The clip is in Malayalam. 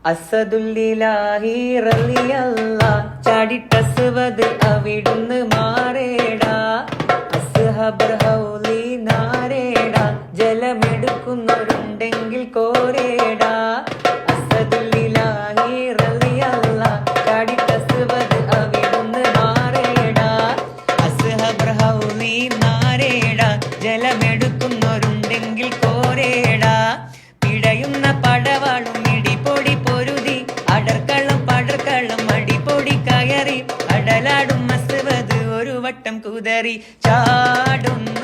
അസദുല്ലിലാഹി റളിയല്ലാഹ് ചാടിട്ടസ്വദ് അവിടുന്ന് മാറേടാ. അസ്ഹബർ ഹൗലി നാരേടാ, ജലമെടുക്കുന്നവരുണ്ടെങ്കിൽ കോരേടാ. അസദുല്ലിലാഹി റളിയല്ലാഹ് ചാടിട്ടസ്വദ് അവിടുന്ന് മാറേടാ. അസ്ഹബർ ഹൗലി നാരേടാ, ജലമെടുക്കുന്നവരുണ്ടെങ്കിൽ കോരേടാ. പിടയുന്ന പടവാളും ഇടിപ്പൊടി പൊരുതി, അടർക്കള്ളം പടർക്കള്ളം അടിപ്പൊടി കയറി, അടലാടും അസ്വദ് ഒരു വട്ടം കുതറി ചാടുന്ന